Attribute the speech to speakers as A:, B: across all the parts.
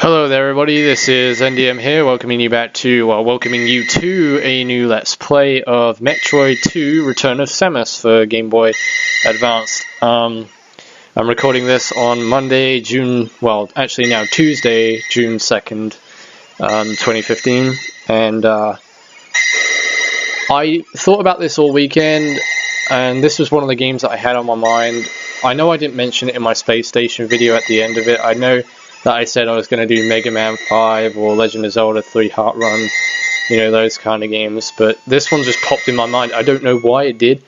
A: Hello there everybody, this is NDM here, welcoming you to a new Let's Play of Metroid II Return of Samus for Game Boy Advance. I'm recording this on Monday, Tuesday, June 2nd, 2015, and I thought about this all weekend, and this was one of the games that I had on my mind. I know I didn't mention it in my Space Station video at the end of it. I know that I said I was going to do Mega Man 5 or Legend of Zelda 3 Heart Run, those kind of games, but this one just popped in my mind. I don't know why it did,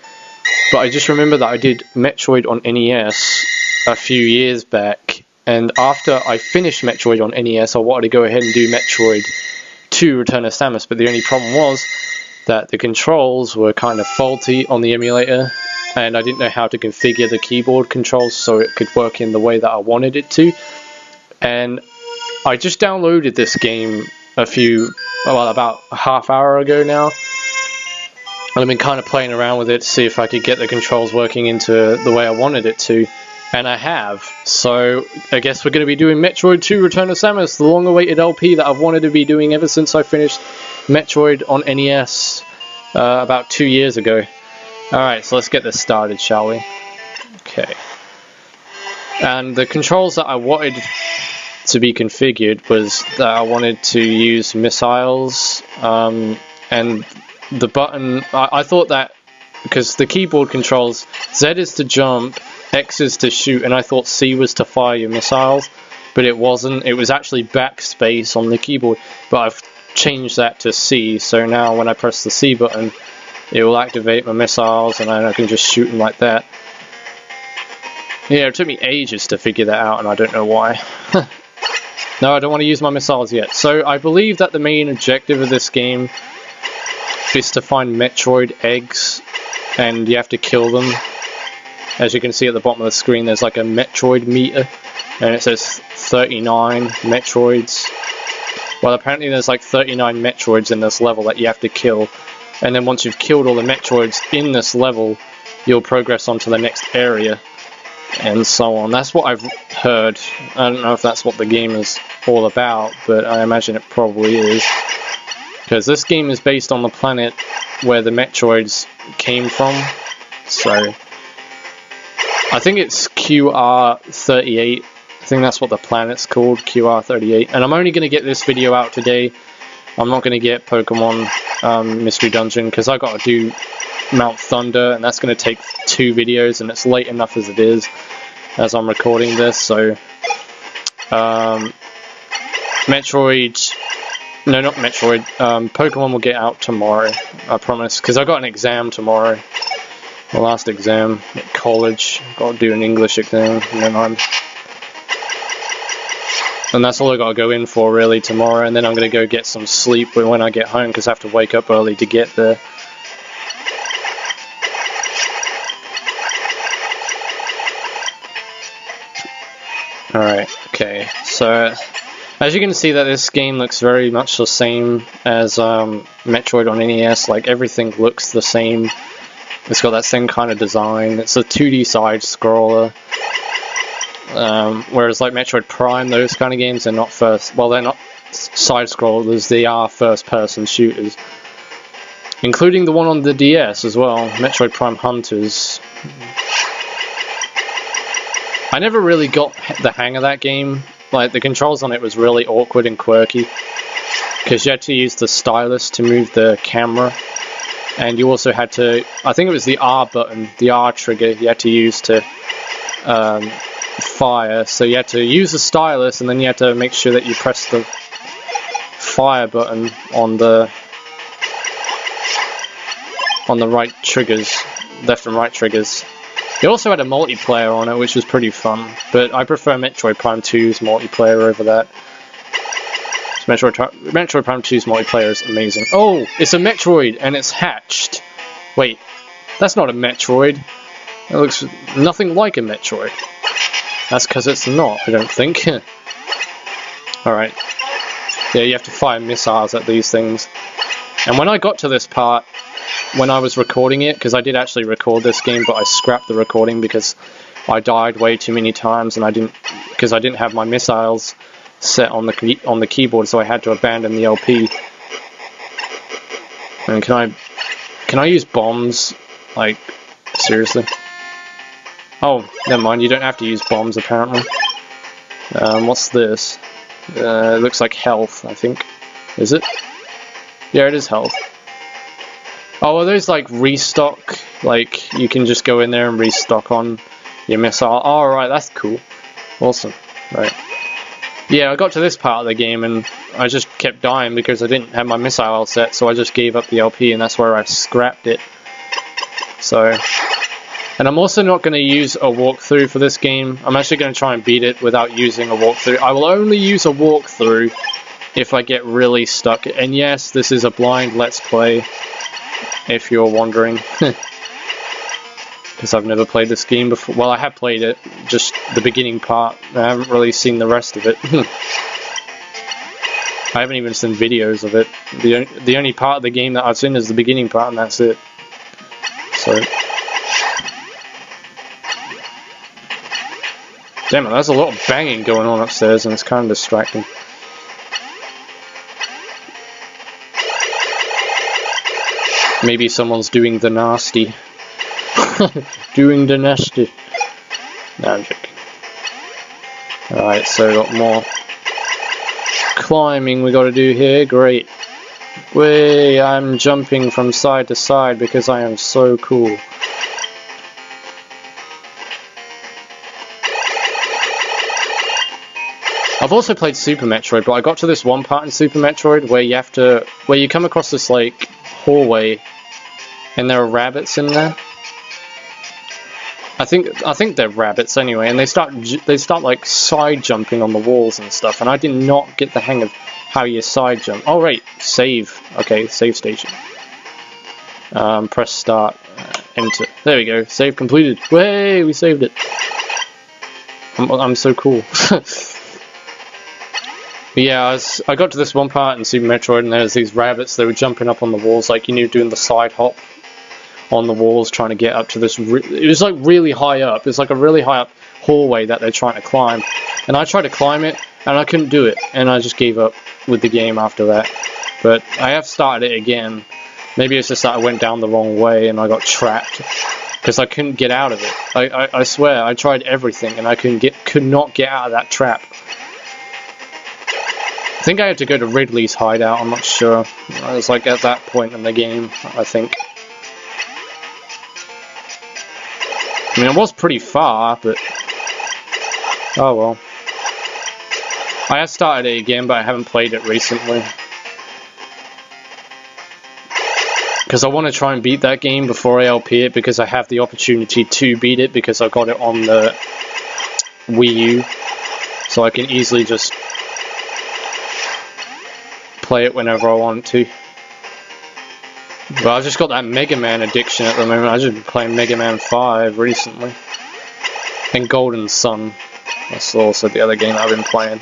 A: but I just remember that I did Metroid on NES a few years back, and after I finished Metroid on NES, I wanted to go ahead and do Metroid II Return of Samus, but the only problem was that the controls were kind of faulty on the emulator, and I didn't know how to configure the keyboard controls so it could work in the way that I wanted it to. And I just downloaded this game about a half hour ago now, and I've been kind of playing around with it to see if I could get the controls working into the way I wanted it to, and I have. So I guess we're going to be doing Metroid II Return of Samus, the long-awaited LP that I've wanted to be doing ever since I finished Metroid on NES about 2 years ago. Alright, so let's get this started, shall we? Okay. And the controls that I wanted to be configured was that I wanted to use missiles, and the button, I thought that because the keyboard controls, Z is to jump, X is to shoot, and I thought C was to fire your missiles, but it wasn't. It was actually backspace on the keyboard, but I've changed that to C, so now when I press the C button, it will activate my missiles, and I can just shoot them like that. Yeah, it took me ages to figure that out, and I don't know why. No, I don't want to use my missiles yet. So I believe that the main objective of this game is to find Metroid eggs, and you have to kill them. As you can see at the bottom of the screen, there's like a Metroid meter, and it says 39 Metroids. Well, apparently there's like 39 Metroids in this level that you have to kill, and then once you've killed all the Metroids in this level, you'll progress onto the next area, and so on. That's what I've heard. I don't know if that's what the game is all about, but I imagine it probably is, because this game is based on the planet where the Metroids came from. So I think it's QR38. I think that's what the planet's called, QR38. And I'm only going to get this video out today. I'm not going to get Pokemon Mystery Dungeon, because I got to do Mount Thunder, and that's going to take 2 videos, and it's late enough as it is as I'm recording this. So Pokemon will get out tomorrow, I promise, because I got an exam tomorrow, my last exam at college. Got to do an English exam, and that's all I got to go in for really tomorrow, and then I'm going to go get some sleep when I get home, because I have to wake up early to get there. Alright, okay, so as you can see that this game looks very much the same as Metroid on NES. Like, everything looks the same. It's got that same kind of design. It's a 2D side scroller. Whereas like Metroid Prime, those kind of games, they're not they're not side scrollers, they are first person shooters. Including the one on the DS as well, Metroid Prime Hunters. I never really got the hang of that game. Like, the controls on it was really awkward and quirky, because you had to use the stylus to move the camera, and you also had to, I think it was the R button, the R trigger, you had to use to fire. So you had to use the stylus, and then you had to make sure that you press the fire button on the right triggers, left and right triggers. It also had a multiplayer on it, which was pretty fun, but I prefer Metroid Prime 2's multiplayer over that. Metroid Prime 2's multiplayer is amazing. Oh, it's a Metroid, and it's hatched. Wait, that's not a Metroid. It looks nothing like a Metroid. That's because it's not, I don't think. Alright. Yeah, you have to fire missiles at these things. And when I got to this part, when I was recording it, because I did actually record this game, but I scrapped the recording because I died way too many times, and because I didn't have my missiles set on the keyboard, so I had to abandon the LP. And can I use bombs? Like, seriously? Oh, never mind. You don't have to use bombs apparently. What's this? It looks like health, I think. Is it? Yeah, it is health. Oh, are those like restock? Like, you can just go in there and restock on your missile. Oh, right, that's cool. Awesome. Right. Yeah, I got to this part of the game and I just kept dying because I didn't have my missile set, so I just gave up the LP and that's where I scrapped it. So, and I'm also not going to use a walkthrough for this game. I'm actually going to try and beat it without using a walkthrough. I will only use a walkthrough if I get really stuck. And yes, this is a blind Let's Play, if you're wondering. Because I've never played this game before. Well, I have played it, just the beginning part. I haven't really seen the rest of it. I haven't even seen videos of it. The only part of the game that I've seen is the beginning part, and that's it. So, damn it, there's a lot of banging going on upstairs, and it's kind of distracting. Maybe someone's doing the nasty. Doing the nasty. No, I'm joking. Alright, so got more climbing we gotta do here. Great. Way, I'm jumping from side to side because I am so cool. I've also played Super Metroid, but I got to this one part in Super Metroid where you come across this like hallway and there are rabbits in there. I think they're rabbits anyway, and they start like side jumping on the walls and stuff, and I did not get the hang of how you side jump. Oh right, save. Okay, save station. Press start, enter. There we go. Save completed. Way, we saved it. I'm so cool. But yeah, I got to this one part in Super Metroid, and there's these rabbits. They were jumping up on the walls, like doing the side hop on the walls, trying to get up to this. It was like really high up. It's like a really high up hallway that they're trying to climb, and I tried to climb it, and I couldn't do it, and I just gave up with the game after that. But I have started it again. Maybe it's just that I went down the wrong way and I got trapped because I couldn't get out of it. I swear I tried everything and I could not get out of that trap. I think I had to go to Ridley's hideout. I'm not sure. I was like at that point in the game, I think. I mean, it was pretty far, but oh well. I have started it again, but I haven't played it recently. Because I want to try and beat that game before I LP it, because I have the opportunity to beat it, because I got it on the Wii U. So I can easily just play it whenever I want to. But I've just got that Mega Man addiction at the moment. I've just been playing Mega Man 5 recently. And Golden Sun. That's also the other game I've been playing.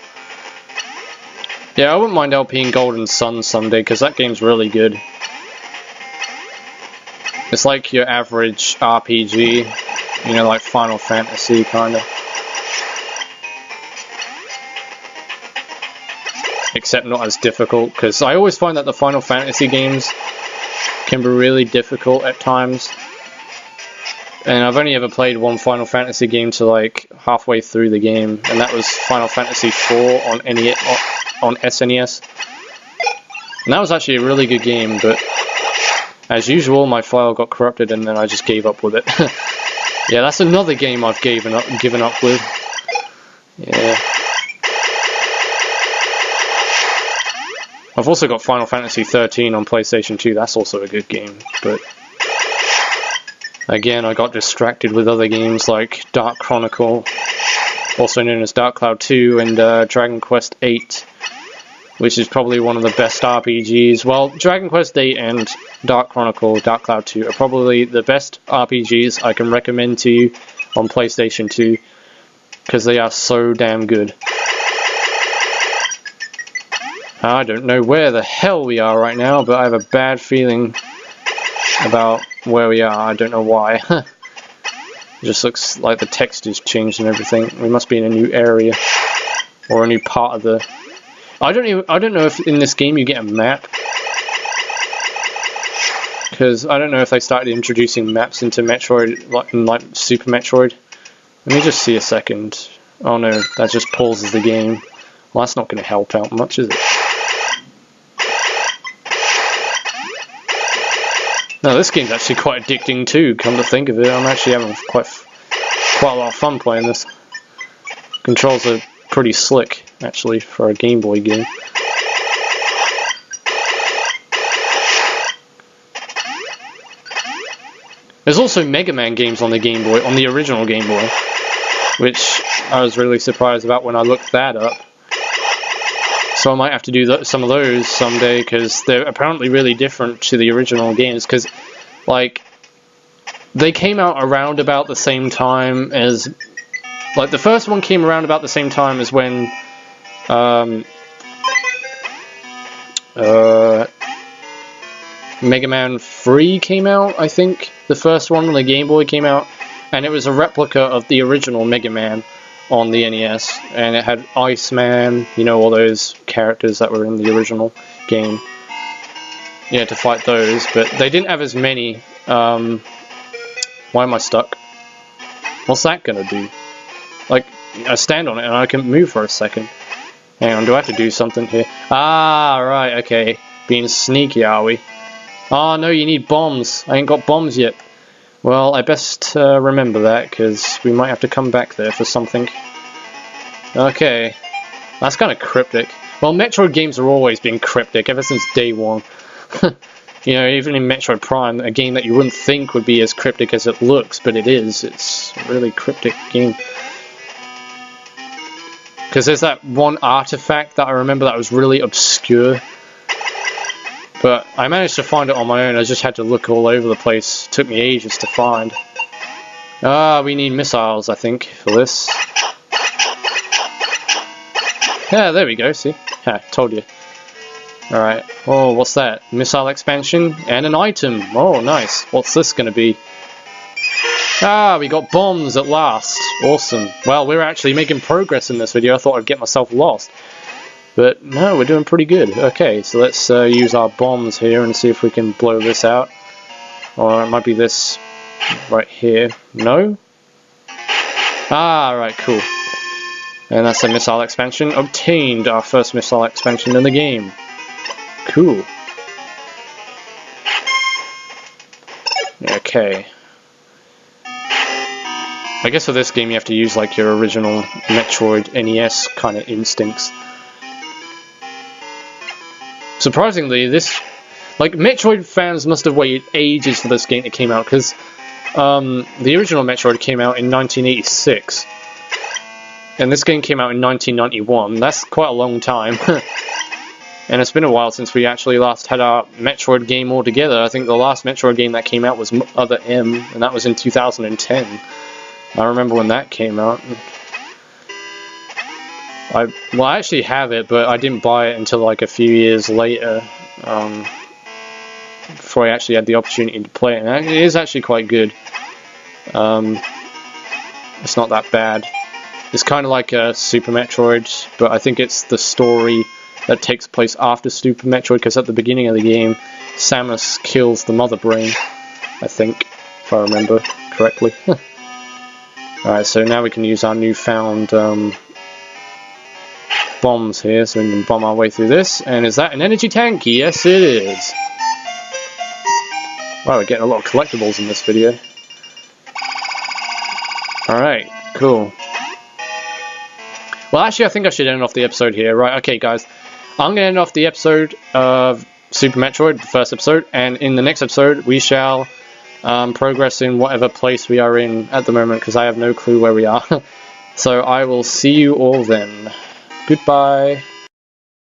A: Yeah, I wouldn't mind LPing Golden Sun someday, because that game's really good. It's like your average RPG, you know, like Final Fantasy, kinda. Except not as difficult, because I always find that the Final Fantasy games can be really difficult at times. And I've only ever played one Final Fantasy game to like halfway through the game, and that was Final Fantasy IV on SNES. And that was actually a really good game, but as usual, my file got corrupted and then I just gave up with it. Yeah, that's another game I've given up with. Yeah. I've also got Final Fantasy 13 on PlayStation 2, that's also a good game, but again, I got distracted with other games like Dark Chronicle, also known as Dark Cloud 2, and Dragon Quest VIII, which is probably one of the best RPGs. Well, Dragon Quest VIII and Dark Chronicle, Dark Cloud 2 are probably the best RPGs I can recommend to you on PlayStation 2, because they are so damn good. I don't know where the hell we are right now, but I have a bad feeling about where we are. I don't know why. It just looks like the text is changed and everything. We must be in a new area. or a new part of the... I don't know if in this game you get a map, because I don't know if they started introducing maps into Metroid, like Super Metroid. Let me just see a second. Oh no, that just pauses the game. Well, that's not going to help out much, is it? No, this game's actually quite addicting too, come to think of it. I'm actually having quite a lot of fun playing this. Controls are pretty slick, actually, for a Game Boy game. There's also Mega Man games on the Game Boy, on the original Game Boy, which I was really surprised about when I looked that up. So I might have to do some of those someday, because they're apparently really different to the original games, because, like, they came out around about the same time as... Like, the first one came around about the same time as when... Mega Man 3 came out, I think. The first one on the Game Boy came out, and it was a replica of the original Mega Man on the NES, and it had Iceman, you know, all those characters that were in the original game. Yeah, to fight those, but they didn't have as many. Why am I stuck? What's that gonna do? Like, I stand on it and I can move for a second. Hang on, do I have to do something here? Ah, right, okay. Being sneaky, are we? Oh no, you need bombs. I ain't got bombs yet. Well, I best remember that, because we might have to come back there for something. Okay. That's kind of cryptic. Well, Metroid games have always been cryptic, ever since day one. You know, even in Metroid Prime, a game that you wouldn't think would be as cryptic as it looks, but it is. It's a really cryptic game. Because there's that one artifact that I remember that was really obscure. But I managed to find it on my own. I just had to look all over the place. It took me ages to find. Ah, we need missiles, I think, for this. Yeah, there we go, see? Ha, told you. Alright. Oh, what's that? Missile expansion and an item. Oh, nice. What's this gonna be? Ah, we got bombs at last. Awesome. Well, we're actually making progress in this video. I thought I'd get myself lost. But no, we're doing pretty good. Okay, so let's use our bombs here and see if we can blow this out. Or it might be this right here. No? Ah, right, cool. And that's a missile expansion. Obtained our first missile expansion in the game. Cool. Okay. I guess for this game you have to use like your original Metroid NES kind of instincts. Surprisingly, this, like, Metroid fans must have waited ages for this game to come out, because the original Metroid came out in 1986, and this game came out in 1991. That's quite a long time. And it's been a while since we actually last had our Metroid game all together. I think the last Metroid game that came out was Other M, and that was in 2010. I remember when that came out. I actually have it, but I didn't buy it until like a few years later, before I actually had the opportunity to play it. And it is actually quite good. It's not that bad. It's kind of like a Super Metroid, but I think it's the story that takes place after Super Metroid, because at the beginning of the game, Samus kills the Mother Brain, I think, if I remember correctly. Alright, so now we can use our newfound bombs here, so we can bomb our way through this. And is that an energy tank? Yes, it is. Wow, we're getting a lot of collectibles in this video. Alright, cool. Well, actually, I think I should end off the episode here. Right, okay, guys. I'm going to end off the episode of Super Metroid, the first episode, and in the next episode, we shall progress in whatever place we are in at the moment, because I have no clue where we are. So I will see you all then. Goodbye.